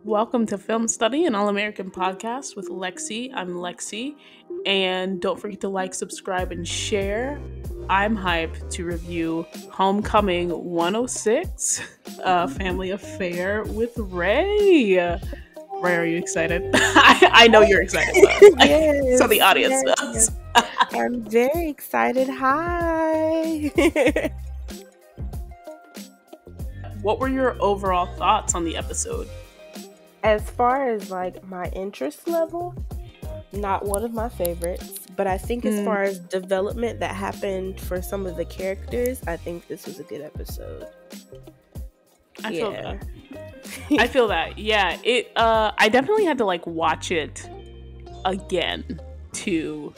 Welcome to Film Study, an All-American podcast with Lexi. I'm Lexi, and don't forget to like, subscribe, and share. I'm hyped to review Homecoming 106, Family Affair with Ray. Ray, are you excited? I know you're excited, so the Yes, audience yes, knows. yes. I'm very excited. Hi. What were your overall thoughts on the episode? As far as like my interest level, not one of my favorites, but I think as far as development that happened for some of the characters, I think this was a good episode. I feel that. I feel that. Yeah, it. I definitely had to like watch it again to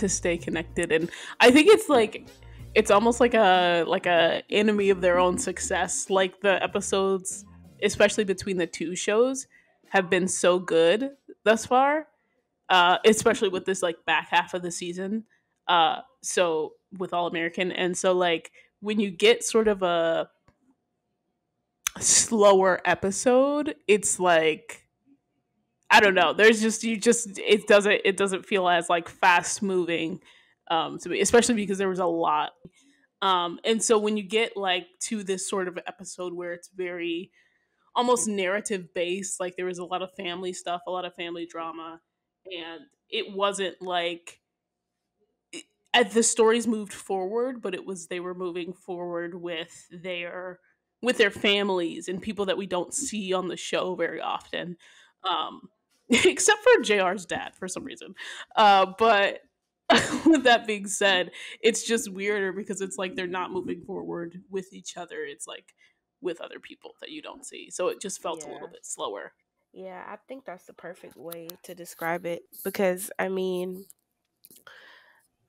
stay connected, and I think it's like it's almost like a enemy of their own success. Like the episodes, especially between the two shows, have been so good thus far, especially with this like back half of the season. So with All American, and so like when you get sort of a slower episode, it's like I don't know. There's just it doesn't feel as like fast moving to me, especially because there was a lot. And so when you get like to this sort of episode where it's very almost narrative based, like there was a lot of family stuff, a lot of family drama, and it wasn't like as the stories moved forward, but it was they were moving forward with their families and people that we don't see on the show very often, um, except for JR's dad for some reason. But with that being said, it's just weirder because it's like they're not moving forward with each other. It's like with other people that you don't see. So it just felt a little Yeah. bit slower. Yeah, I think that's the perfect way to describe it because I mean,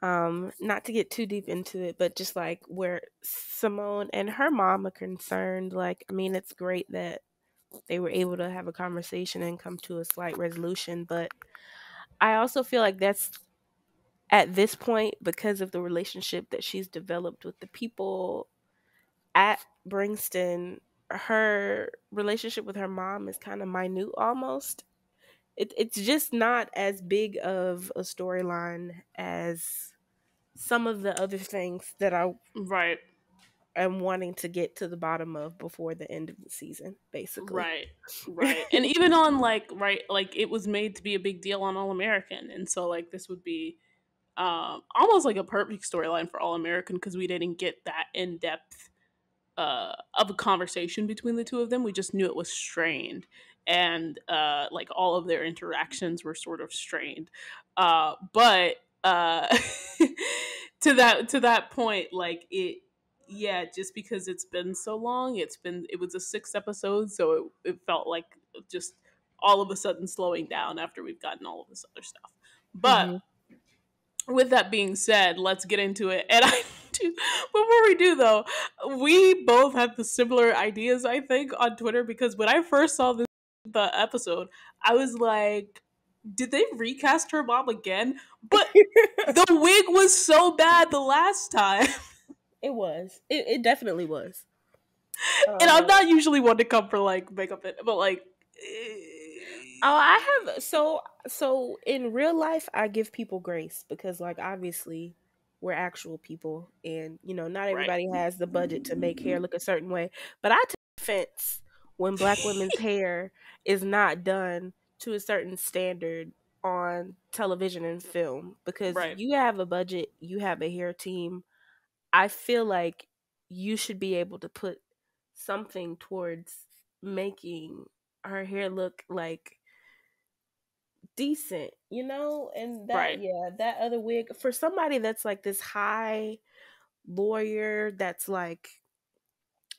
not to get too deep into it, but just like where Simone and her mom are concerned, like I mean, it's great that they were able to have a conversation and come to a slight resolution, but I also feel like that's at this point because of the relationship that she's developed with the people at Bringston, her relationship with her mom is kind of minute almost. It's just not as big of a storyline as some of the other things that I Right. am wanting to get to the bottom of before the end of the season, basically. Right. Right. And even on like right like it was made to be a big deal on All American. And so like this would be almost like a perfect storyline for All American because we didn't get that in depth of a conversation between the two of them. We just knew it was strained, and like all of their interactions were sort of strained. But to that point, like it, yeah, just because it's been so long, it was a 6 episode, so it felt like just all of a sudden slowing down after we've gotten all of this other stuff. But Hmm. with that being said, let's get into it. And before we do though, we both had the similar ideas, I think, on Twitter because when I first saw the episode, I was like, did they recast her mom again? But the wig was so bad the last time. It was. It definitely was. And I'm Uh, not usually one to come for like makeup, but like oh, I have so in real life I give people grace because like obviously we're actual people and not right. everybody has the budget to make hair look a certain way. But I take offense when black women's hair is not done to a certain standard on television and film because Right. you have a budget, you have a hair team. I feel like you should be able to put something towards making her hair look like decent, and Right. that other wig for somebody that's like this high lawyer that's like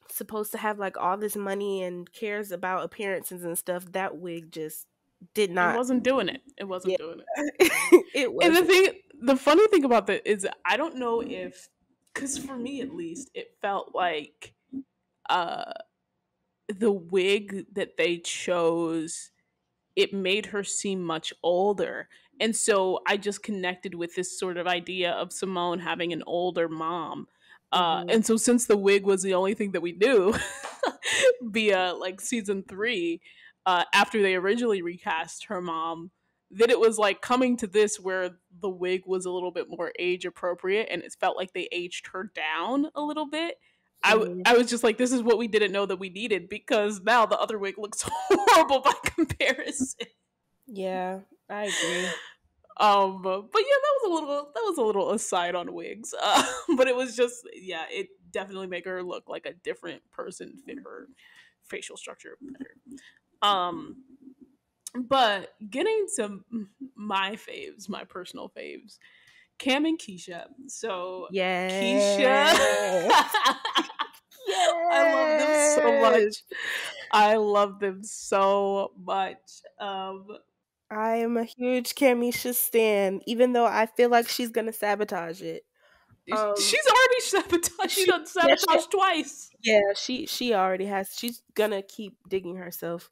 supposed to have like all this money and cares about appearances and stuff, that wig just did It not. wasn't doing it. It wasn't Yeah. doing it. It And wasn't. the funny thing about that is I don't know if, because for me at least, it felt like uh, the wig that they chose, it made her seem much older. And so I just connected with this sort of idea of Simone having an older mom. Mhm. And so since the wig was the only thing that we knew via like season 3, after they originally recast her mom, then it was like coming to this where the wig was a little bit more age appropriate and it felt like they aged her down a little bit. Mhm. I was just like, this is what we didn't know that we needed, because now the other wig looks horrible by comparison. Yeah, I agree. But yeah, that was a little aside on wigs. But it was just, yeah, it definitely make her look like a different person, fit her facial structure better. Um, but getting to my faves, my personal faves, Cam and Keisha. So Keisha, Yes. I love them so Yes. much. I love them so much. I am a huge Camisha stan, even though I feel like she's gonna sabotage it. Um, She's already sabotaged. She she done yeah sabotaged twice. she already has. She's gonna keep digging herself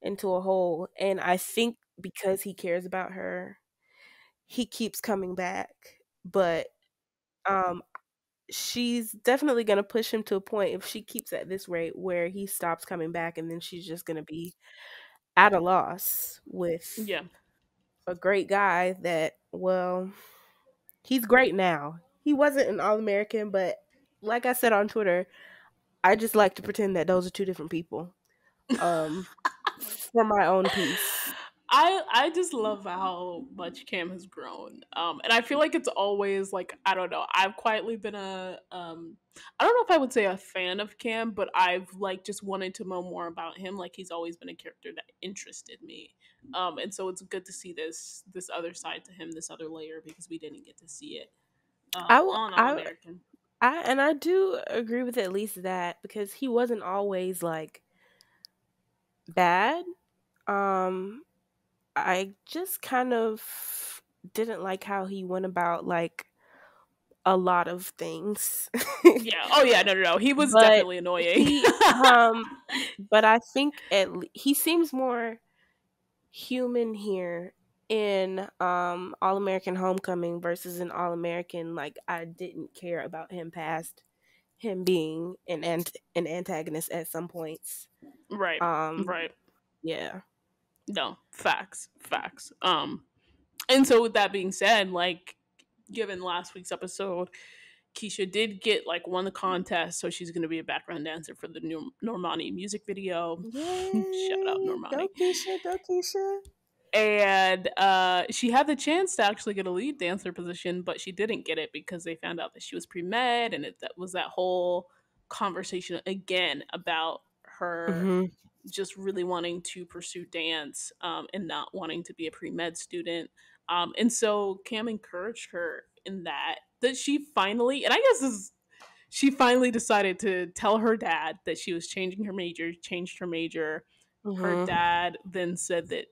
into a hole, and I think because he cares about her, he keeps coming back. But um, she's definitely gonna push him to a point if she keeps at this rate where he stops coming back, and then she's just gonna be at a loss with Yeah. a great guy that, well, he's great now. He wasn't an All American, but like I said on Twitter, I just like to pretend that those are two different people. Um, for my own peace. I just love how much Cam has grown. And I feel like it's always like, I don't know. I've quietly been a I don't know if I would say a fan of Cam, but I've like just wanted to know more about him. Like he's always been a character that interested me. And so it's good to see this other side to him, this other layer, because we didn't get to see it I w- on All American. I do agree with at least that because he wasn't always like bad. Um, I just kind of didn't like how he went about like a lot of things. Yeah. Oh yeah. No, no, no. He was but definitely annoying. he but I think he seems more human here in All American Homecoming versus an All American. Like I didn't care about him past him being an antagonist at some points. Right. Um Right. yeah. No. Facts. Facts. And so with that being said, like given last week's episode, Keisha did get like won the contest, so she's going to be a background dancer for the new Normani music video. Shout out Yay. Go Normani. Keisha, go Keisha. And she had the chance to actually get a lead dancer position, but she didn't get it because they found out that she was pre med, and that was that whole conversation again about her Mhm. just really wanting to pursue dance, and not wanting to be a pre med student. And so Cam encouraged her in that she finally, and I guess this is, she finally decided to tell her dad that she was changing her major, changed her major. Her Mhm. dad then said that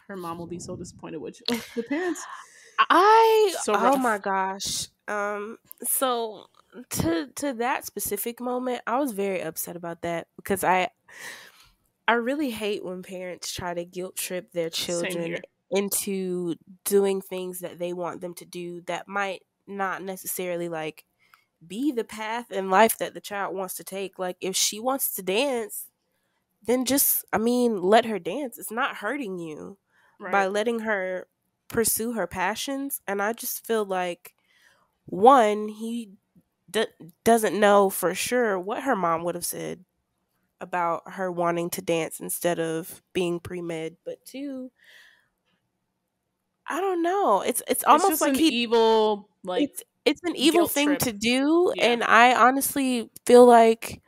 her mom will be so disappointed, which, oh, the parents, so Oh my rough. gosh. So to that specific moment, I was very upset about that because I really hate when parents try to guilt trip their Same children here. into doing things that they want them to do that might not necessarily like be the path in life that the child wants to take. Like if she wants to dance, then just I mean, let her dance. It's not hurting you by Right. letting her pursue her passions. And I just feel like one, he d- doesn't know for sure what her mom would have said about her wanting to dance instead of being pre-med, but two, I don't know. It's It's almost just like an he evil, like, it's an evil guilt thing trip. to do, Yeah. and I honestly feel like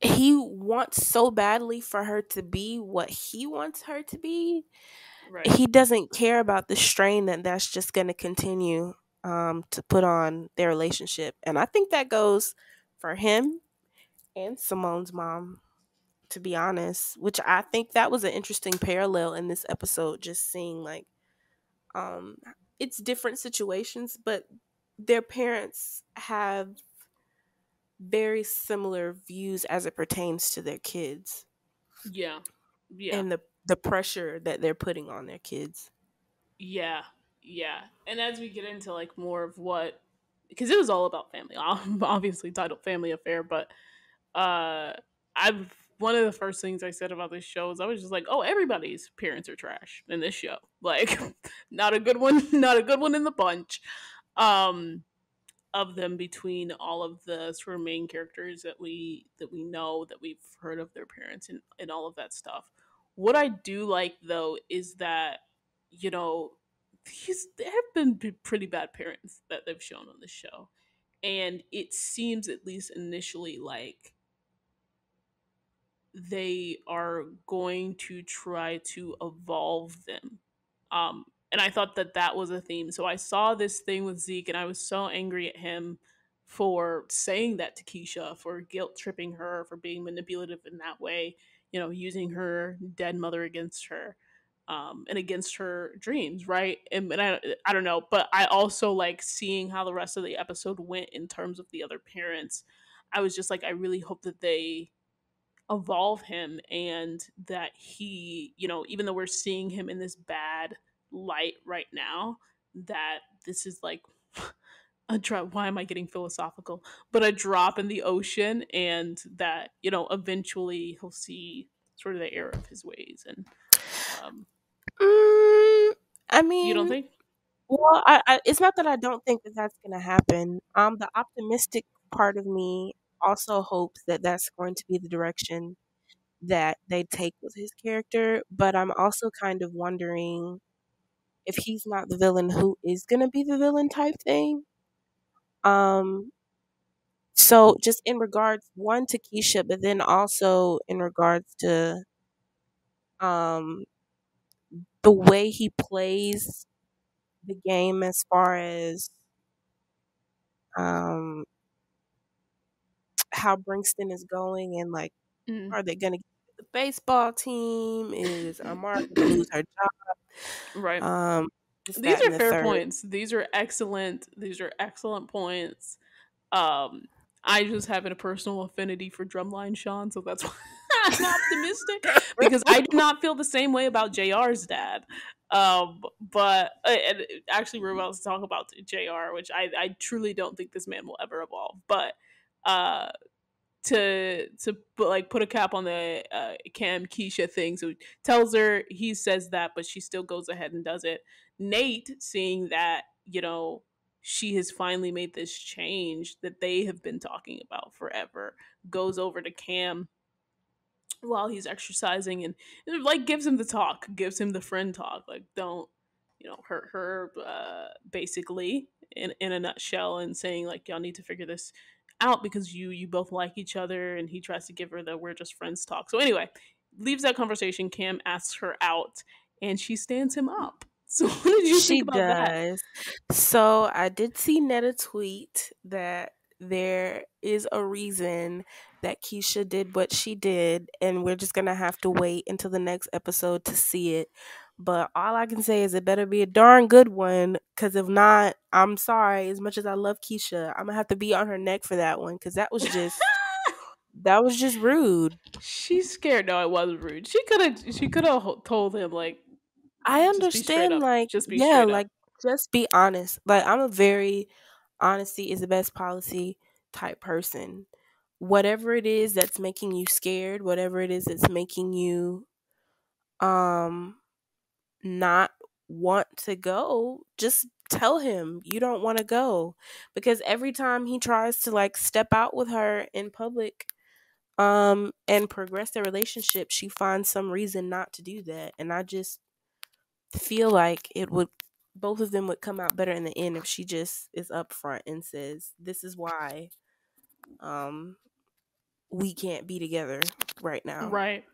he wants so badly for her to be what he wants her to be. Right. He doesn't care about the strain that that's just going to continue to put on their relationship. And I think that goes for him and Simone's mom, to be honest, which I think that was an interesting parallel in this episode, just seeing like um it's different situations, but their parents have very similar views as it pertains to their kids Yeah. Yeah. and the pressure that they're putting on their kids. Yeah. Yeah. And as we get into like more of what because it was all about family, obviously titled Family Affair, but uh I've one of the first things I said about this show is I was just like, oh, everybody's parents are trash in this show. Like, not a good one, not a good one in the bunch. Um, of them between all of the sort of main characters that we know that we've heard of their parents and all of that stuff. What I do like though is that you know there have been pretty bad parents that they've shown on this show, and it seems at least initially like they are going to try to evolve them. And I thought that that was a theme. So I saw this thing with Zeke, and I was so angry at him for saying that to Keisha, for guilt tripping her, for being manipulative in that way, using her dead mother against her. And against her dreams, right? And I don't know, but I also like seeing how the rest of the episode went in terms of the other parents. I was just like, I really hope that they evolve him and that he, even though we're seeing him in this bad light right now, that this is like a drop. Why am I getting philosophical? But a drop in the ocean, and that, eventually he'll see sort of the error of his ways. And um, Mm, I you don't mean, think? well, it's not that I don't think that that's going to happen. The optimistic part of me also hopes that that's going to be the direction that they take with his character, but I'm also kind of wondering if he's not the villain, who is going to be the villain type thing. Um, so just in regards one to Keisha, but then also in regards to um the way he plays the game as far as um how Brinkston is going and like Mm. are they gonna get the baseball team? Is Amara gonna lose her job? Right. This, These that, and are the fair third. points. These are excellent. These are excellent points. Um, I just have a personal affinity for Drumline Sean, so that's why I'm optimistic, because I do not feel the same way about JR's dad. But and actually, we're about to talk about JR, which I truly don't think this man will ever evolve. But uh, put a cap on the Cam Keisha thing. So tells her, he says that, but she still goes ahead and does it. Nate, seeing that, she has finally made this change that they have been talking about forever, goes over to Cam while he's exercising, and it, like, gives him the talk, gives him the friend talk, like, don't hurt her, basically, in a nutshell, and saying like, y'all need to figure this out because you both like each other, and he tries to give her the we're just friends talk. So anyway, leaves that conversation. Cam asks her out, and she stands him up. So what did you think She about that? does. So I did see Netta tweet that there is a reason that Keisha did what she did, and we're just gonna have to wait until the next episode to see it. But all I can say is it better be a darn good one, because if not, I'm sorry. As much as I love Keisha, I'm gonna have to be on her neck for that one, because that was just rude. She's scared. No, it wasn't rude. She could have told him, like, I just be straight understand, up. like, Just be yeah, straight up. like, just be honest. Like, I'm a very honesty is the best policy type person. Whatever it is that's making you scared, whatever it is that's making you um not want to go, just tell him you don't want to go. Because every time he tries to like step out with her in public and progress their relationship, she finds some reason not to do that. And I just feel like it would both of them would come out better in the end if she just is upfront and says, "This is why um we can't be together right now." Right.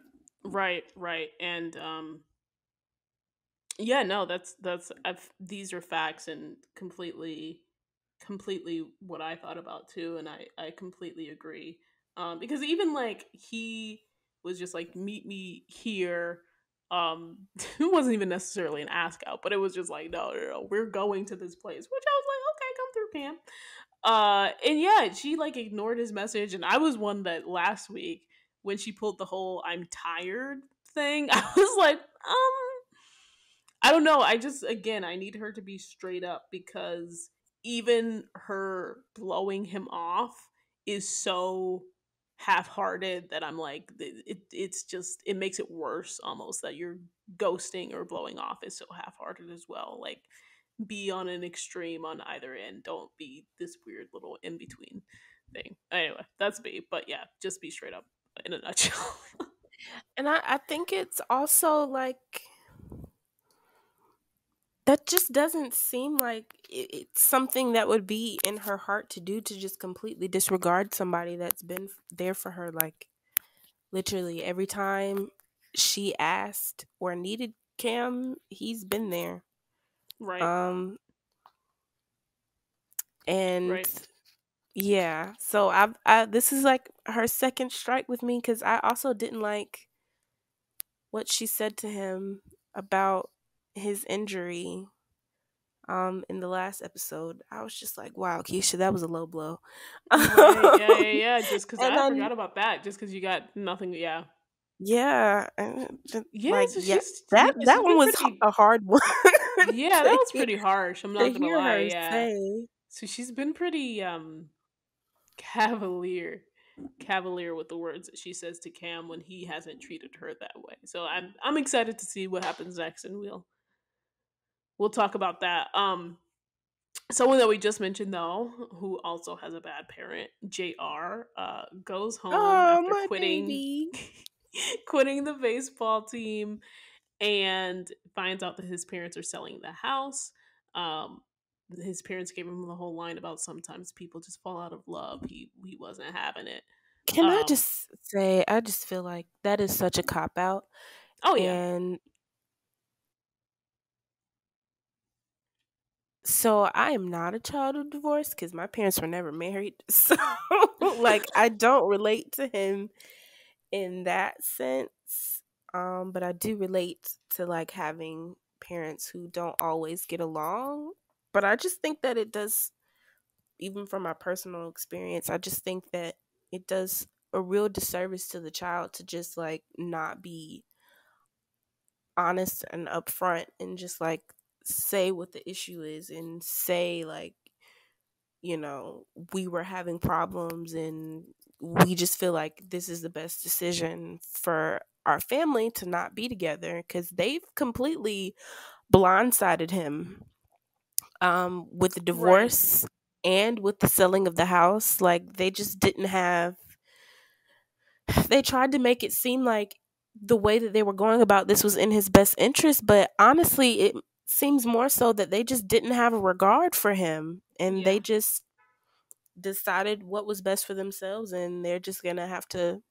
Right. And yeah, no, these are facts, and completely what I thought about too, and I completely agree. Because even like he was just like, meet me here. It wasn't even necessarily an ask out, but it was just like, no, no, no, we're going to this place, which I was like, okay, come through, Cam. And yeah, she like ignored his message, and I was one that last week when she pulled the whole "I'm tired" thing, I was like, I don't know. I just, again, I need her to be straight up, because even her blowing him off is so half-hearted that I'm like, it's just, it makes it worse almost that you're ghosting or blowing off is so half-hearted as well. Like, be on an extreme on either end. Don't be this weird little in between thing. Anyway, that's me. But yeah, just be straight up in a nutshell. And I think it's also like that just doesn't seem like it's something that would be in her heart to do, to just completely disregard somebody that's been there for her, like literally every time she asked or needed Cam, he's been there. Right. Um and Right. yeah, so I this is like her second strike with me, cuz I also didn't like what she said to him about his injury in the last episode. I was just like, wow, Keisha, that was a low blow. Right. Yeah. Yeah. Yeah. Just because And I then forgot about that. Just because you got nothing. Yeah. yeah, Yeah. like So yeah, she's, that yeah. that She's one been was pretty. a hard one Yeah. That to was hear, pretty harsh. I'm to not gonna hear lie. her Yeah. say. So she's been pretty cavalier, cavalier with the words that she says to Cam when he hasn't treated her that way. So I'm excited to see what happens next, and we'll talk about that. Someone that we just mentioned though, who also has a bad parent, Jr. Goes home Oh, after my quitting baby. quitting the baseball team and finds out that his parents are selling the house. Um, his parents gave him the whole line about sometimes people just fall out of love. He wasn't having it. Can I Um, just say, I just feel like that is such a cop out. oh yeah, And so I am not a child of divorce because my parents were never married. So, like, I don't relate to him in that sense. But I do relate to like having parents who don't always get along. But I just think that it does, even from my personal experience, I just think that it does a real disservice to the child to just like not be honest and upfront and just like say what the issue is and say like, you know, we were having problems and we just feel like this is the best decision for our family to not be together, because they've completely blindsided him with the right, divorce and with the selling of the house. Like they just didn't have, they tried to make it seem like the way that they were going about this was in his best interest, but honestly it seems more so that they just didn't have a regard for him and they yeah, just decided what was best for themselves, and they're just going to have to,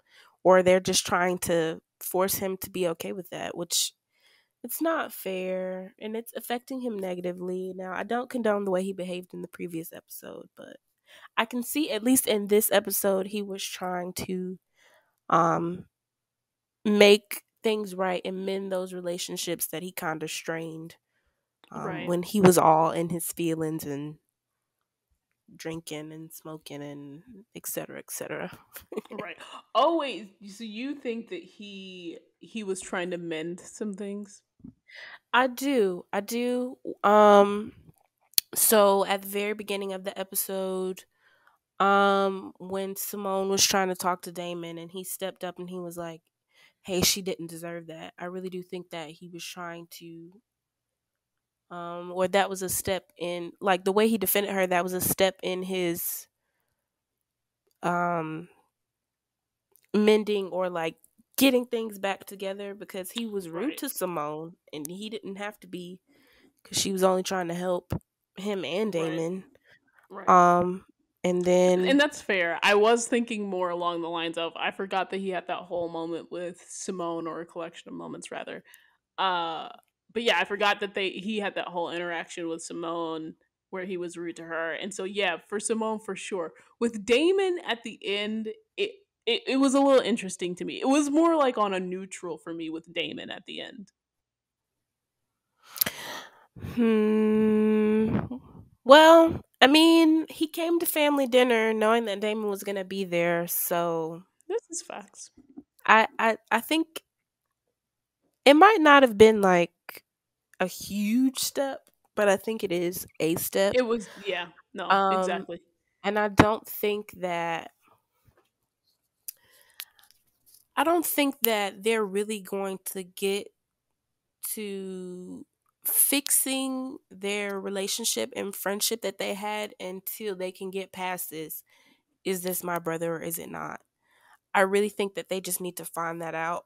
or they're just trying to force him to be okay with that, which it's not fair and it's affecting him negatively. Now, I don't condone the way he behaved in the previous episode, but I can see at least in this episode he was trying to um make things right and mend those relationships that he kind of strained right, when he was all in his feelings and drinking and smoking and etc etc. right. Oh wait, so you think that he was trying to mend some things? I do. So at the very beginning of the episode, when Simone was trying to talk to Damon and he stepped up and he was like, "Hey, she didn't deserve that." I really do think that he was trying to, or that was a step in, like the way he defended her. That was a step in his um mending or like getting things back together, because he was rude Right, to Simone and he didn't have to be, because she was only trying to help him and right, Damon. right. Um, and And then that's fair. I was thinking more along the lines of I forgot that he had that whole moment with Simone, or a collection of moments rather. Uh but yeah, I forgot that they he had that whole interaction with Simone where he was rude to her. And so yeah, for Simone for sure. With Damon at the end, it was a little interesting to me. It was more like on a neutral for me with Damon at the end. hmm, well, I mean, he came to family dinner knowing that Damon was gonna be there, so This is facts. I think it might not have been like a huge step, but I think it is a step. It was, yeah. No, Um, exactly. and I don't think that they're really going to get to fixing their relationship and friendship that they had until they can get past this. Is this my brother or is it not? I really think that they just need to find that out.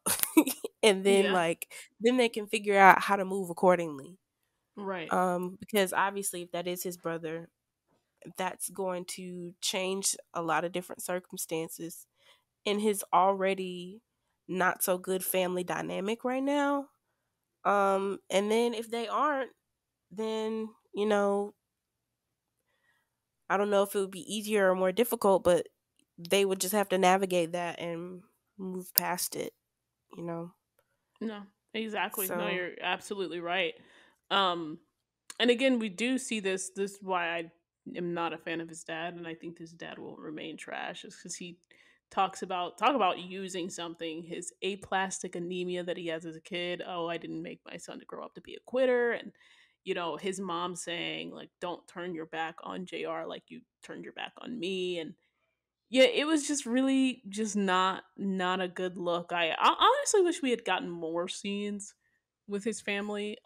And then Yeah. then they can figure out how to move accordingly. Right. Because obviously if that is his brother, that's going to change a lot of different circumstances in his already not so good family dynamic right now. And then if they aren't, then I don't know if it would be easier or more difficult, but they would just have to navigate that and move past it, you know. No, exactly. No, So you're absolutely right. Um, and again, we do see this. This is why I am not a fan of his dad, and I think his dad will remain trash, is because he talk about using something, his aplastic anemia that he has as a kid. Oh, I didn't make my son to grow up to be a quitter, and his mom saying like, "Don't turn your back on Jr. like you turned your back on me," and yeah, it was just really just not a good look. I honestly wish we had gotten more scenes with his family.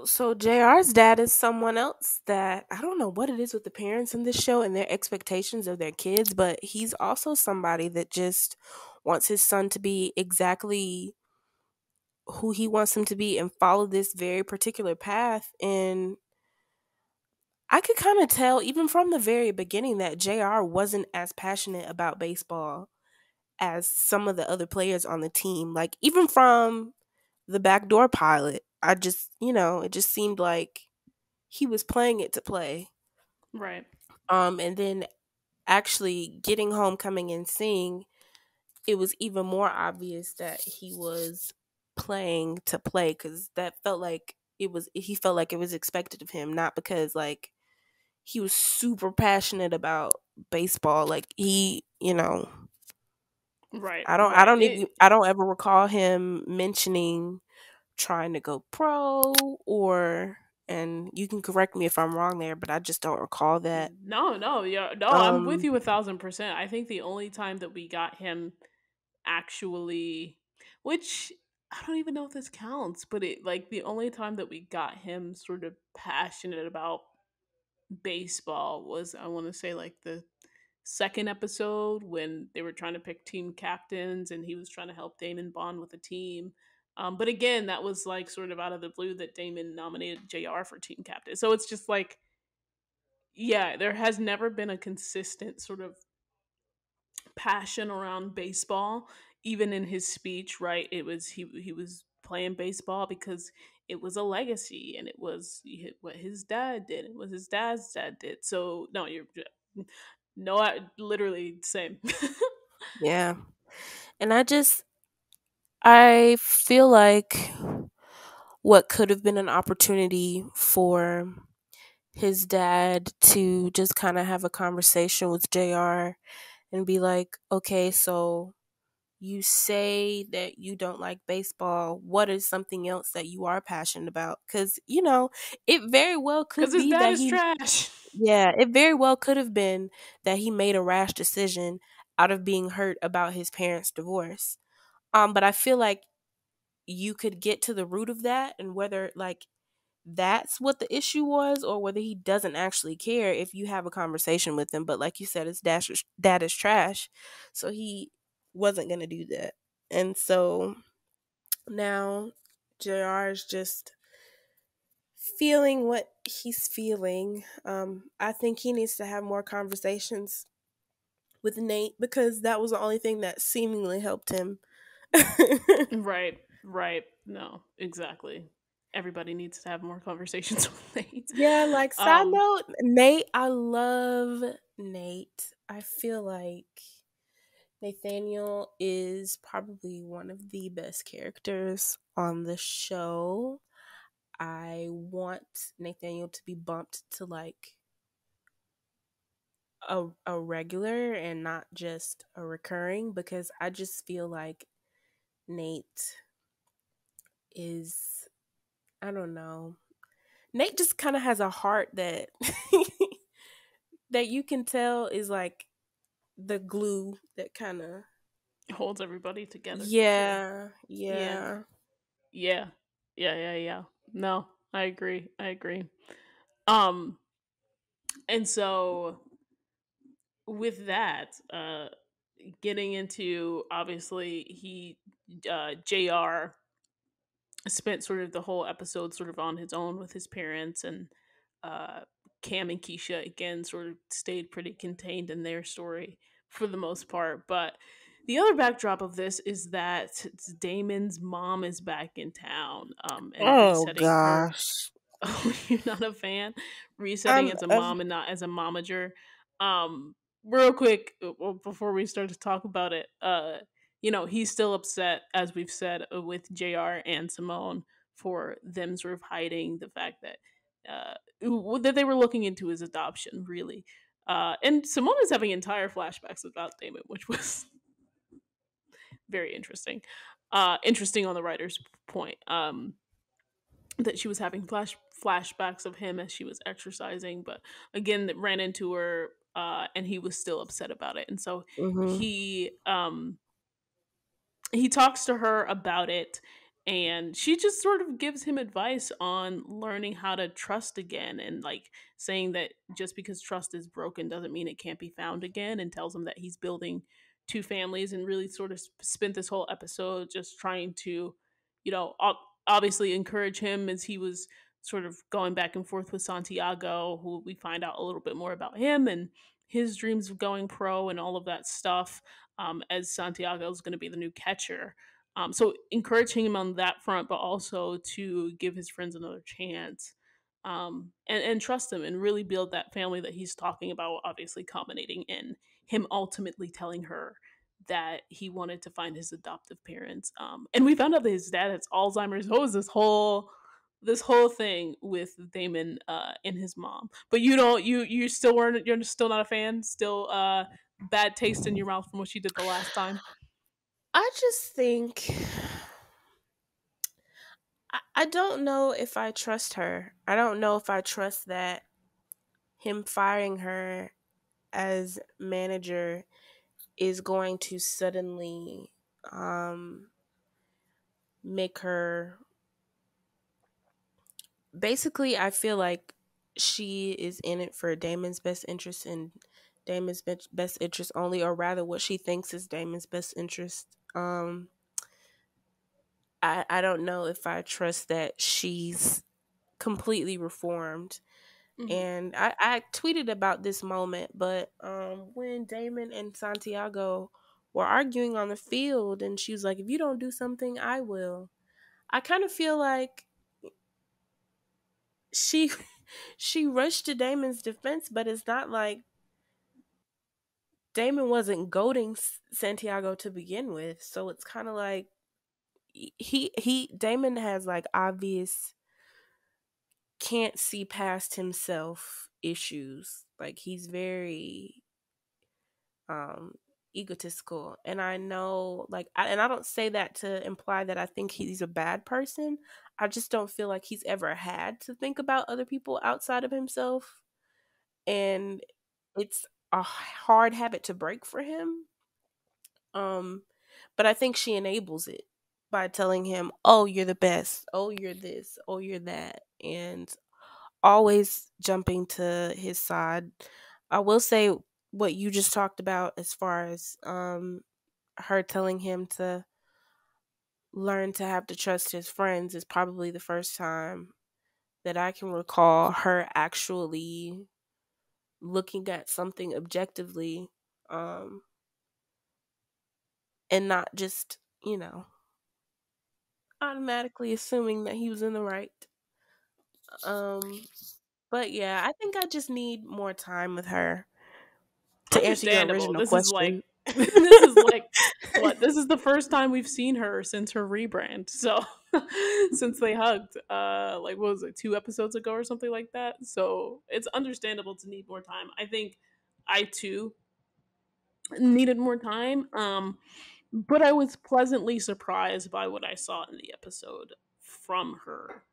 so JR's dad is someone else that I don't know what it is with the parents in this show and their expectations of their kids, but he's also somebody that just wants his son to be exactly who he wants him to be and follow this very particular path. And I could kind of tell even from the very beginning that JR wasn't as passionate about baseball as some of the other players on the team. Like even from the backdoor pilot, I just, it just seemed like he was playing it to play. Right, And then actually getting homecoming and seeing, it was even more obvious that he was playing to play because that felt like he felt like it was expected of him, not because like he was super passionate about baseball. Like right, I right. don't even I don't ever recall him mentioning trying to go pro or, and you can correct me if I'm wrong there, but I just don't recall that. No, no, yeah, no. I'm with Um you 1,000%. I think the only time that we got him actually, which I don't even know if this counts, but it like the only time that we got him sort of passionate about baseball was, I want to say, like the second episode when they were trying to pick team captains and he was trying to help Damon bond with the team. But again, that was like sort of out of the blue that Damon nominated JR for team captain. So it's just like, yeah, there has never been a consistent sort of passion around baseball. Even in his speech, right? It was he was playing baseball because it was a legacy and it was what his dad did and what his dad's dad did. So no, you're no, I literally same. yeah. And I feel like what could have been an opportunity for his dad to just kind of have a conversation with JR and be like, "Okay, so you say that you don't like baseball. What is something else that you are passionate about?" Cuz it very well Because could his be dad that is he trash. yeah, it very well could have been that he made a rash decision out of being hurt about his parents' divorce. But I feel like you could get to the root of that and whether like that's what the issue was or whether he doesn't actually care if you have a conversation with him. But like you said, his dad is trash. So he wasn't going to do that. And so now JR is just feeling what he's feeling. I think he needs to have more conversations with Nate because that was the only thing that seemingly helped him. Right, right. No, exactly. Everybody needs to have more conversations with Nate. Yeah, like side Um, note, Nate, I love Nate. I feel like Nathaniel is probably one of the best characters on the show. I want Nathaniel to be bumped to like a regular and not just a recurring because I just feel like Nate is, I don't know. Nate just kind of has a heart that that you can tell is like the glue that kind of. Holds everybody together for sure. Yeah, Yeah. yeah. Yeah. Yeah. No, I agree. I agree. Um and so with that, getting into, obviously, he JR spent sort of the whole episode sort of on his own with his parents, and uh Cam and Keisha again sort of stayed pretty contained in their story for the most part. But the other backdrop of this is that Damon's mom is back in town, and Oh resetting her. gosh. Oh, you're not a fan? Resetting I'm as a of mom and not as a momager. Real quick, well, before we start to talk about it, he's still upset, as we've said, with JR and Simone for them sort of hiding the fact that that they were looking into his adoption, really. And Simone is having entire flashbacks about Damon, which was very interesting. Interesting on the writer's point. That she was having flashbacks of him as she was exercising, but again, that ran into her, and he was still upset about it, and so mhm. he talks to her about it, and she just sort of gives him advice on learning how to trust again, and like saying that just because trust is broken doesn't mean it can't be found again, and tells him that he's building two families, and really sort of spent this whole episode just trying to, obviously encourage him as he was sort of going back and forth with Santiago, who we find out a little bit more about him and his dreams of going pro and all of that stuff, as Santiago is going to be the new catcher. So encouraging him on that front, but also to give his friends another chance, and trust him and really build that family that he's talking about, obviously culminating in him ultimately telling her that he wanted to find his adoptive parents. And we found out that his dad has Alzheimer's. What was this whole thing with Damon and his mom? But you still weren't you're still not a fan. Still bad taste in your mouth from what she did the last time. I just think I don't know if I trust her. I don't know if I trust that him firing her as manager is going to suddenly make her. Basically, I feel like she is in it for Damon's best interest and Damon's best interest only, or rather what she thinks is Damon's best interest. I don't know if I trust that she's completely reformed. Hmm. And I tweeted about this moment, but when Damon and Santiago were arguing on the field, and she was like, "If you don't do something, I will." I kind of feel like she she rushed to Damon's defense, but it's not like Damon wasn't goading Santiago to begin with. So it's kind of like he Damon has like obvious can't see past himself issues. Like he's very um egotistical, and I know like and I don't say that to imply that I think he's a bad person. I just don't feel like he's ever had to think about other people outside of himself, and it's a hard habit to break for him. um but I think she enables it by telling him, "Oh, you're the best. Oh, you're this. Oh, you're that." And always jumping to his side. I will say what you just talked about as far as her telling him to learn to have to trust his friends is probably the first time that I can recall her actually looking at something objectively, um and not just, automatically assuming that he was in the right. Um but yeah, I think I just need more time with her to answer your Understandable. original This is like question. this is like what? This is the first time we've seen her since her rebrand. So since they hugged, like what was it, 2 episodes ago or something like that. So it's understandable to need more time. I think I too needed more time. But I was pleasantly surprised by what I saw in the episode from her.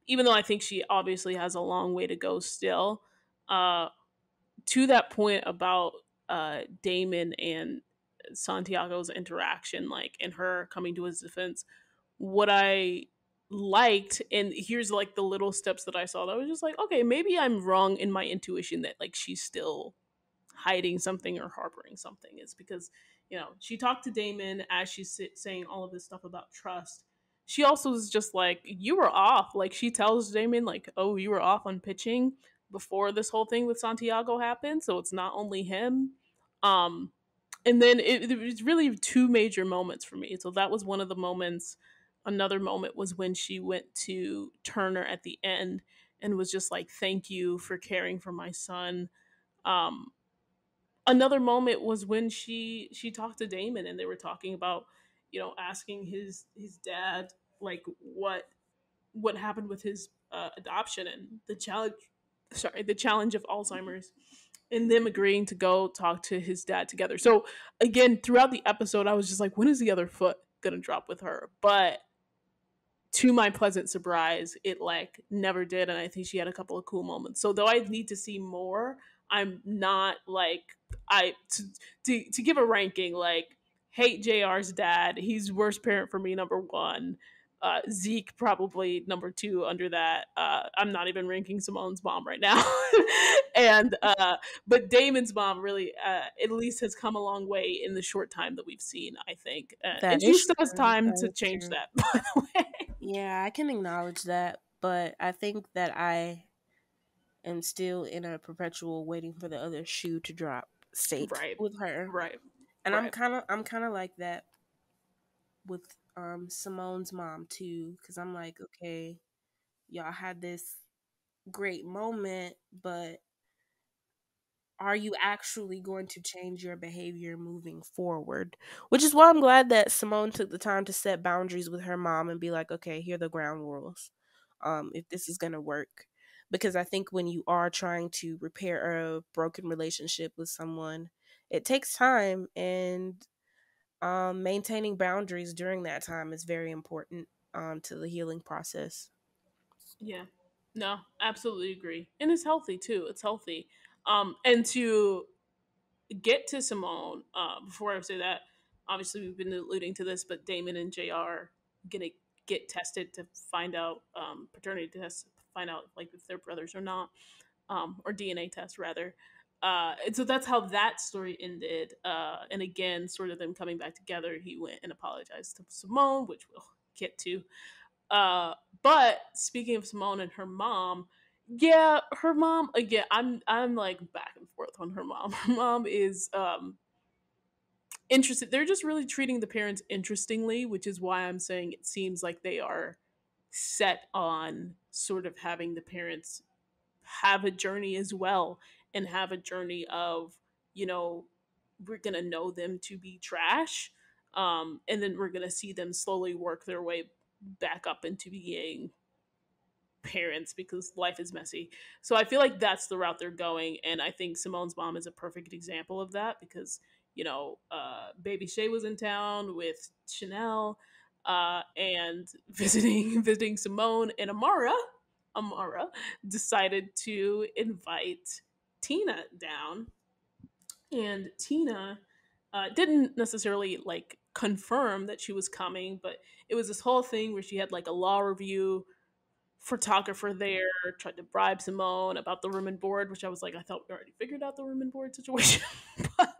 Even though I think she obviously has a long way to go still. Uh, to that point about Damon and Santiago's interaction, like, and her coming to his defense, what I liked, and here's like the little steps that I saw that was just like, okay, maybe I'm wrong in my intuition that like she's still hiding something or harboring something, is because, she talked to Damon as she's saying all of this stuff about trust. She also is just like, you were off. Like, she tells Damon, like, oh, you were off on pitching before this whole thing with Santiago happened. So it's not only him. Um, and then it was really two major moments for me. So that was one of the moments. Another moment was when she went to Turner at the end and was just like, thank you for caring for my son. Um, Another moment was when she talked to Damon and they were talking about, asking his dad, like, what happened with his adoption and the challenge of Alzheimer's, and them agreeing to go talk to his dad together. So again, throughout the episode I was just like, when is the other foot gonna drop with her? But to my pleasant surprise, it like never did, and I think she had a couple of cool moments. So though I need to see more, I'm not like, I to give a ranking, like, hate JR's dad. He's worst parent for me, number one. Zeke probably number two under that. I'm not even ranking Simone's mom right now, and but Damon's mom really, at least, has come a long way in the short time that we've seen. I think, and That she is still has true. time That to is change true. that. By the way. Yeah, I can acknowledge that, but I think that I am still in a perpetual waiting for the other shoe to drop state Right, with her. right, And right. I'm kind of like that with Simone's mom too, cuz I'm like, okay, y'all had this great moment, but are you actually going to change your behavior moving forward? Which is why I'm glad that Simone took the time to set boundaries with her mom and be like, okay, here are the ground rules. If this is going to work. Because I think when you are trying to repair a broken relationship with someone, it takes time, and maintaining boundaries during that time is very important to the healing process. Yeah. No, absolutely agree. And it's healthy too. It's healthy. And to get to Simone, before I say that, obviously we've been alluding to this, but Damon and JR gonna get tested to find out, paternity tests, find out like if they're brothers or not, or DNA test rather. And so that's how that story ended. And again, sort of them coming back together, he went and apologized to Simone, which we'll get to. Uh, but speaking of Simone and her mom, yeah, her mom again. I'm like back and forth on her mom. Her mom is interested. They're just really treating the parents interestingly, which is why I'm saying it seems like they are set on sort of having the parents have a journey as well, and have a journey of, you know we're gonna know them to be trash, and then we're gonna see them slowly work their way back up into being parents because life is messy. So I feel like that's the route they're going, and I think Simone's mom is a perfect example of that because, Baby Shay was in town with Chanel, and visiting Simone, and Amara decided to invite Tina down, and Tina didn't necessarily like confirm that she was coming, but it was this whole thing where she had like a law review photographer there, tried to bribe Simone about the room and board, which I was like, I thought we already figured out the room and board situation, but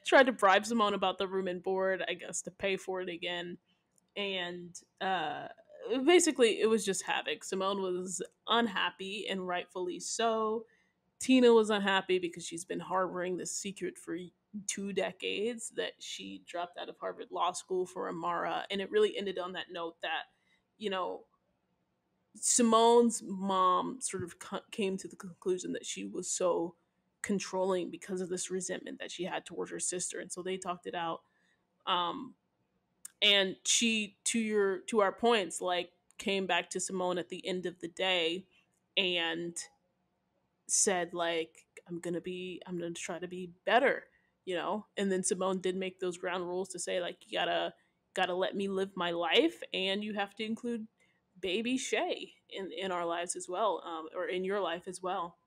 tried to bribe Simone about the room and board, I guess, to pay for it again. And basically, it was just havoc. Simone was unhappy, and rightfully so. Tina was unhappy because she's been harboring this secret for 2 decades that she dropped out of Harvard Law School for Amara. And it really ended on that note that, you know, Simone's mom sort of came to the conclusion that she was so controlling because of this resentment that she had towards her sister, and so they talked it out. Um, and she, to our points, like, came back to Simone at the end of the day and said, like, I'm gonna try to be better, and then Simone did make those ground rules to say, like, you gotta let me live my life, and you have to include baby Shay in our lives as well, or in your life as well.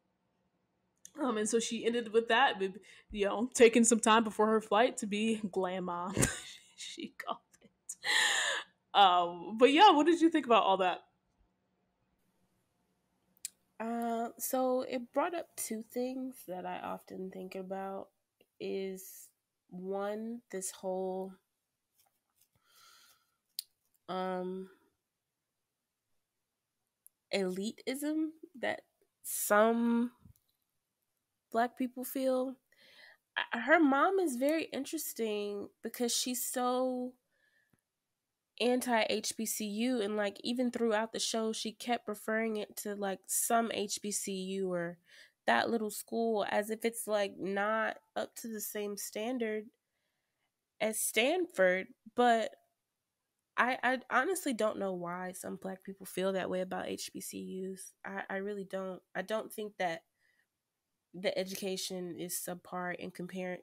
And so she ended with that, taking some time before her flight to be glam mom. She called it. But yeah, what did you think about all that? So it brought up two things that I often think about. Is one, this whole um elitism that some black people feel. Her mom is very interesting because she's so anti HBCU, and like even throughout the show she kept referring it to like some HBCU or that little school as if it's like not up to the same standard as Stanford. But I honestly don't know why some black people feel that way about HBCUs. I really don't. I don't think that the education is subpar in comparison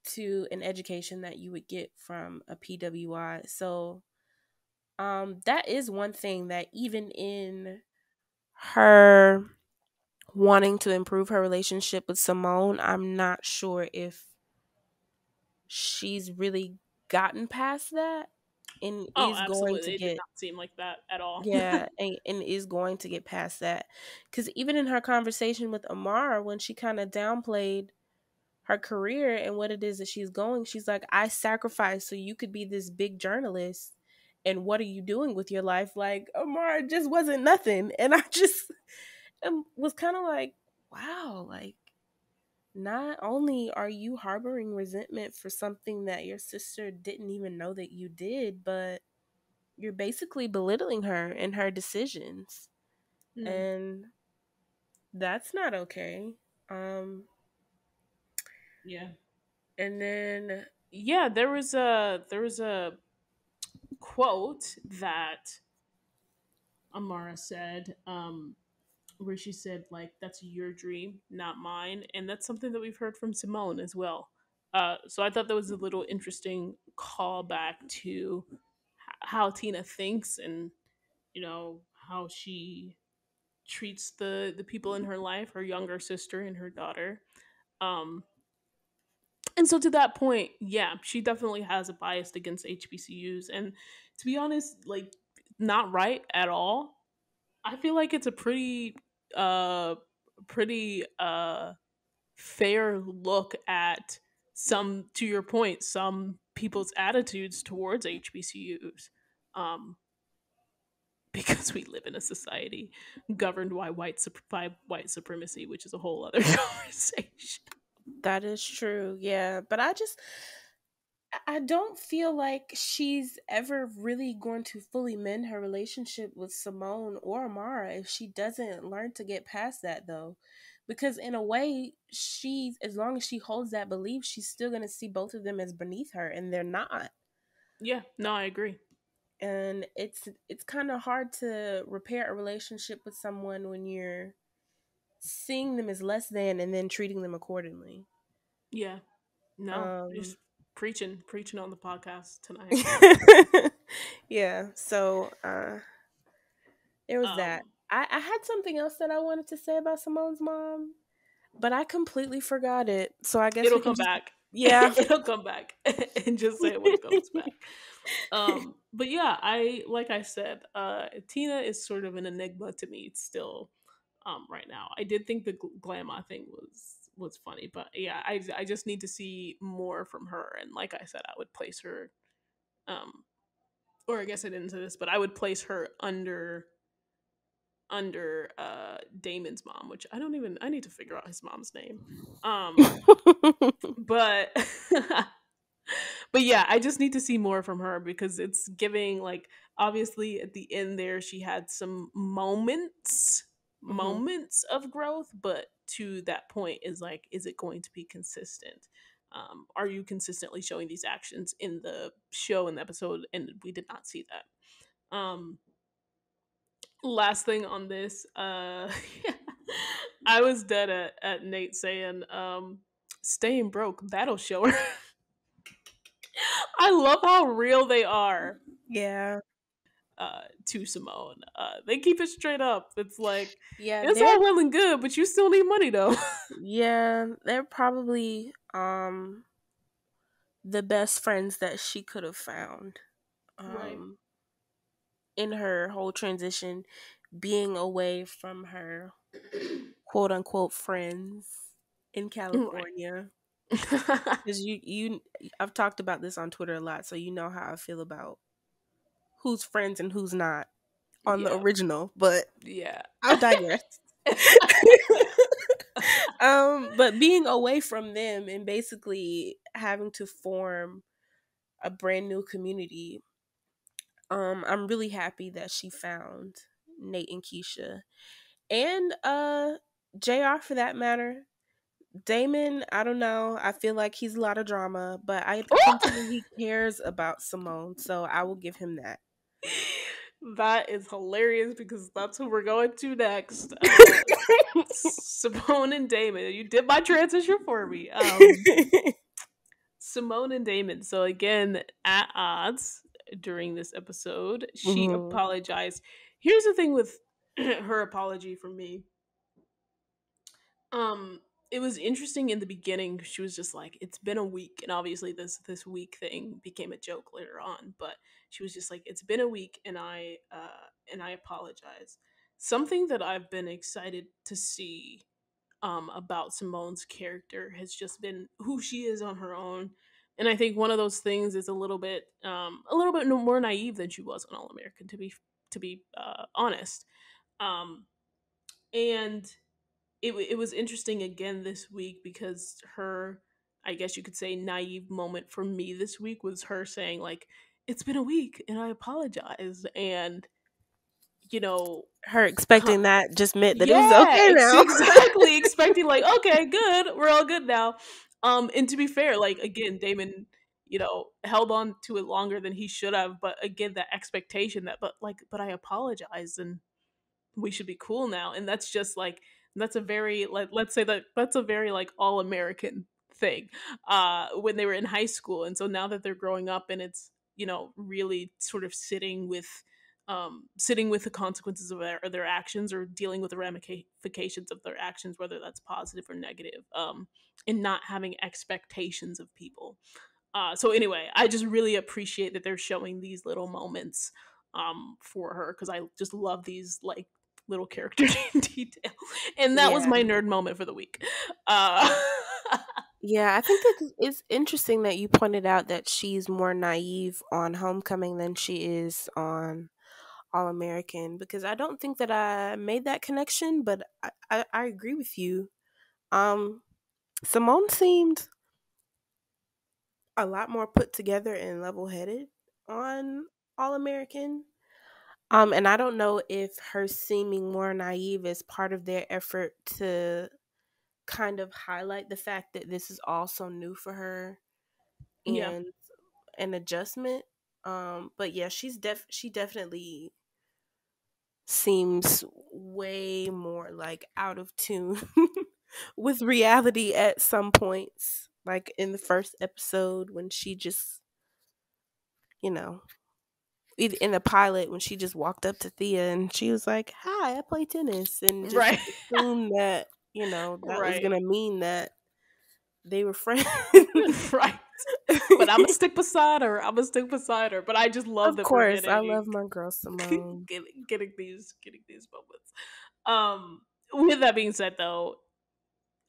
to an education that you would get from a PWI. So that is one thing that even in her wanting to improve her relationship with Simone, I'm not sure if she's really gotten past that and Oh, is going to absolutely. It did get, not seem like that at all. yeah, and is going to get past that. Because even in her conversation with Amara, when she kind of downplayed her career and what it is that she's going, she's like, I sacrificed so you could be this big journalist. And what are you doing with your life? Like, Amara just wasn't nothing. And I just was kind of like, wow, like, not only are you harboring resentment for something that your sister didn't even know that you did, but you're basically belittling her and her decisions. Mm, And that's not okay. Um, yeah. and then, Yeah, there was a quote that Amara said, where she said like, "That's your dream, not mine," and that's something that we've heard from Simone as well. So I thought that was a little interesting callback to how Tina thinks, and how she treats the people in her life, her younger sister and her daughter. Um, and so to that point, yeah, she definitely has a bias against HBCUs, and to be honest, like, not right at all. I feel like it's a uh pretty fair look at some, to your point, some people's attitudes towards HBCUs. Um because we live in a society governed by white supremacy, which is a whole other conversation. that is true, yeah. But I don't feel like she's ever really going to fully mend her relationship with Simone or Amara if she doesn't learn to get past that, though. Because in a way, she's, as long as she holds that belief, she's still going to see both of them as beneath her, and they're not. Yeah, no, I agree. And it's kind of hard to repair a relationship with someone when you're seeing them as less than and then treating them accordingly. Yeah, no, Um just preaching on the podcast tonight. yeah, so there was that. um I had something else that I wanted to say about Simone's mom, but I completely forgot it. So I guess it'll we can come just, back. yeah. It'll come back. And just say it when it comes back. But yeah, I like I said, Tina is sort of an enigma to me still, right now. I did think the Glama thing was funny, but yeah, I just need to see more from her. And like I said, I would place her, um or I guess I didn't say this, but I would place her under Damon's mom, which I need to figure out his mom's name. Um but but yeah, I just need to see more from her because it's giving, like, obviously at the end there she had some hmm moments of growth, but to that point is like, is it going to be consistent? Are you consistently showing these actions in the show, in the episode? And we did not see that. Last thing on this, I was dead at Nate saying, staying broke, that'll show her. I love how real they are. Yeah. to Simone. They keep it straight up. It's like Yeah, it's they're all well and good, but you still need money though. yeah, they're probably the best friends that she could have found. Right. Um in her whole transition, being away from her quote unquote friends in Right. California. Because I've talked about this on Twitter a lot, so you know how I feel about who's friends and who's not on the Yeah. original. But Yeah. I'll digress. But being away from them and basically having to form a brand new community, I'm really happy that she found Nate and Keisha and JR for that matter. Damon, I don't know. I feel like he's a lot of drama, but I can tell he cares about Simone, so I will give him that. That is hilarious because that's who we're going to next. Simone and Damon. You did my transition for me. Simone and Damon. So again, at odds during this episode, she Mhm. apologized. Here's the thing with her apology for me. Um, it was interesting in the beginning. She was just like, "It's been a week," and obviously this week thing became a joke later on. But she was just like, "It's been a week, and I apologize." Something that I've been excited to see about Simone's character has just been who she is on her own. And I think one of those things is a little bit more naive than she was on All American, to be honest. Um, and it was interesting again this week because her, I guess you could say, naive moment for me this week was her saying like, "It's been a week and I apologize," and you know, Her expecting that just meant that it was yeah, okay now. exactly. Expecting like, okay, good, we're all good now. And to be fair, like again, Damon, held on to it longer than he should have. But again, that expectation that, but I apologize and we should be cool now. And that's just like that's a very like let's say that's a very like all American thing. When they were in high school, and so now that they're growing up, and it's really sort of sitting with the consequences of their actions or dealing with the ramifications of their actions, whether that's positive or negative, and not having expectations of people. So anyway, I just really appreciate that they're showing these little moments for her because I just love these like little character detail. And that was Yeah. my nerd moment for the week. Uh, Yeah, I think that it's interesting that you pointed out that she's more naive on Homecoming than she is on All American because I don't think that I made that connection, but I agree with you. Um, Simone seemed a lot more put together and level headed on All American. And I don't know if her seeming more naive is part of their effort to kind of highlight the fact that this is all so new for her yeah, and an adjustment. But yeah, she definitely seems way more like out of tune with reality at some points. Like in the first episode when she just, you know, in the pilot when she just walked up to Thea and she was like, "Hi, I play tennis," and just right, assumed that that was right, gonna mean that they were friends. right. But I'm gonna stick beside her. I'm gonna stick beside her. But I just love Of that we're course, I getting love my girl Simone. getting these moments. With that being said, though,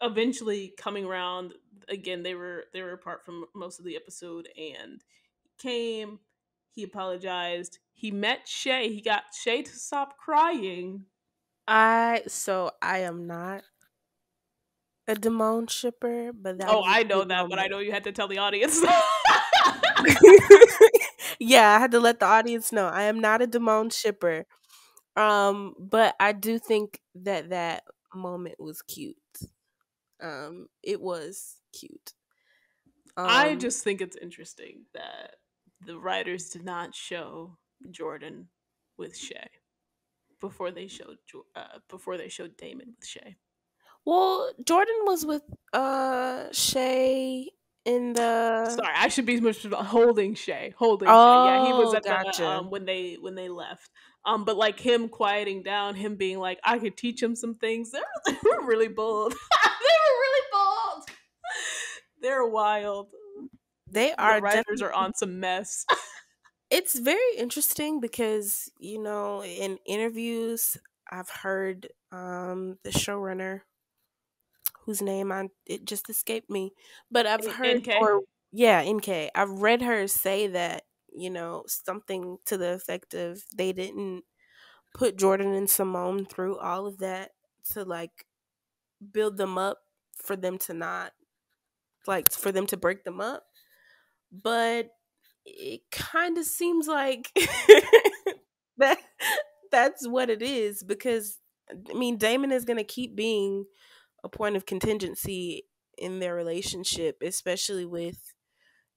eventually coming around again, they were apart from most of the episode, and he came. He apologized. He met Shay. He got Shay to stop crying. I am not a Damone shipper, but that Oh, was a I know cute that, but I moment. know you had to tell the audience. Yeah, I had to let the audience know I am not a Damone shipper. But I do think that that moment was cute. It was cute. I Um, just think it's interesting that the writers did not show Jordan with Shay before they showed Damon with Shay. well, Jordan was with Shay In the Sorry, I should be much holding Shay. Holding Shay. Yeah, he was Oh, at the gotcha. when they left. But like him quieting down, him being like, I could teach him some things. They were really bold. They were really bold. They're wild. They The are writers definitely. are on some mess. It's very interesting because, in interviews, I've heard the showrunner, whose name it just escaped me, but I've heard, NK. or yeah, NK. I've read her say that, something to the effect of they didn't put Jordan and Simone through all of that to like build them up for them to not like for them to break them up. But it kind of seems like that that's what it is, because I mean Damon is going to keep being a point of contingency in their relationship, especially with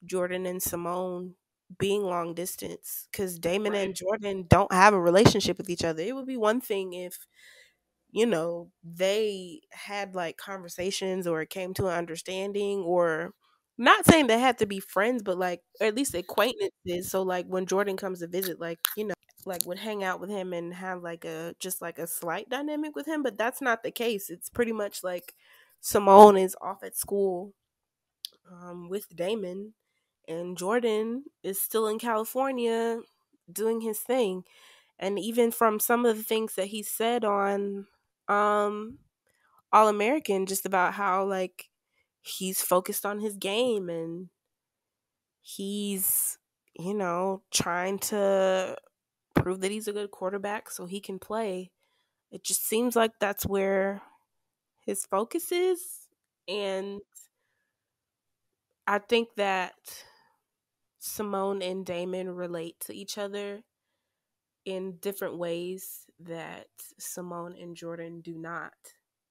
Jordan and Simone being long distance, cuz Damon Right. and Jordan don't have a relationship with each other. It would be one thing if they had like conversations or came to an understanding, or not saying they had to be friends, but like or at least acquaintances. So like when Jordan comes to visit, like would hang out with him and have like a slight dynamic with him. But that's not the case. It's pretty much like Simone is off at school with Damon, and Jordan is still in California doing his thing. And even from some of the things that he said on um All American, just about how like he's focused on his game, and he's trying to prove that he's a good quarterback so he can play. It just seems like that's where his focus is. And I think that Simone and Damon relate to each other in different ways that Simone and Jordan do not.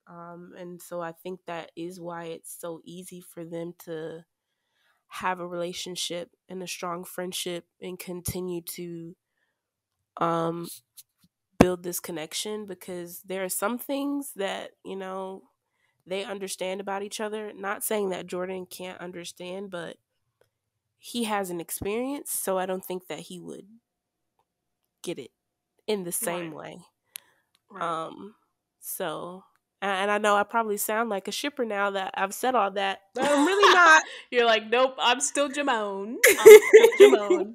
And so I think that is why it's so easy for them to have a relationship and a strong friendship and continue to um, build this connection, because there are some things that, they understand about each other. Not saying that Jordan can't understand, but he has an experience, so I don't think that he would get it in the same Right. way. Right. Um, so, and I know I probably sound like a shipper now that I've said all that, but I'm really not. You're like, nope, I'm still Jamone. I'm still Jamone.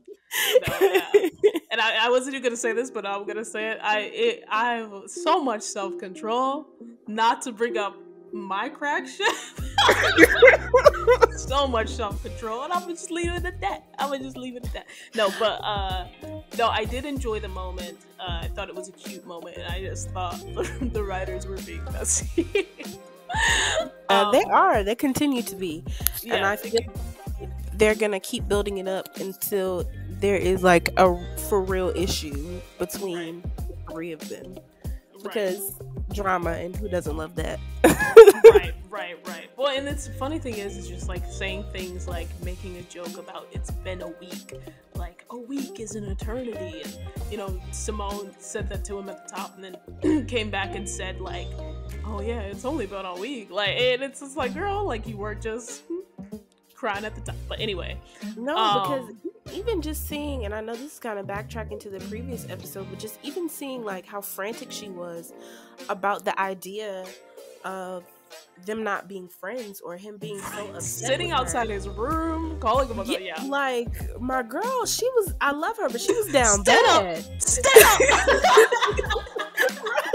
No, yeah. And I wasn't even gonna say this, but I'm gonna say it. I have so much self control not to bring up my crack shit. So much self control, and I'm gonna just leave it at that. No, but no, I did enjoy the moment. I thought it was a cute moment, and I just thought the writers were being messy. They are. They continue to be, Yeah, and I feel they're gonna keep building it up until there is like a for real issue between the three of them, because drama, and who doesn't love that? Right. Well, and it's the funny thing is just like saying things like making a joke about it's been a week, like a week is an eternity, and Simone said that to him at the top, and then came back and said like, oh yeah, it's only been a week, like, and it's just like, girl, like you weren't just crying at the top. But anyway, No, because even just seeing, and I know this is kind of backtracking to the previous episode, but just even seeing like how frantic she was about the idea of them not being friends, or him being so upset sitting with outside her. his room, calling him about Like my girl, I love her, but she was down Stand bad. Stand up.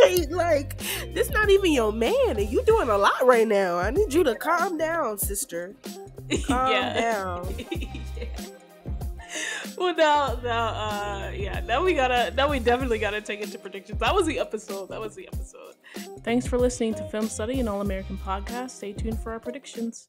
Right, like this not even your man, and you doing a lot right now. I need you to calm down, sister. Calm down. Yeah. Well, now we definitely gotta take it to predictions. That was the episode. Thanks for listening to Film Study and All American Podcast. Stay tuned for our predictions.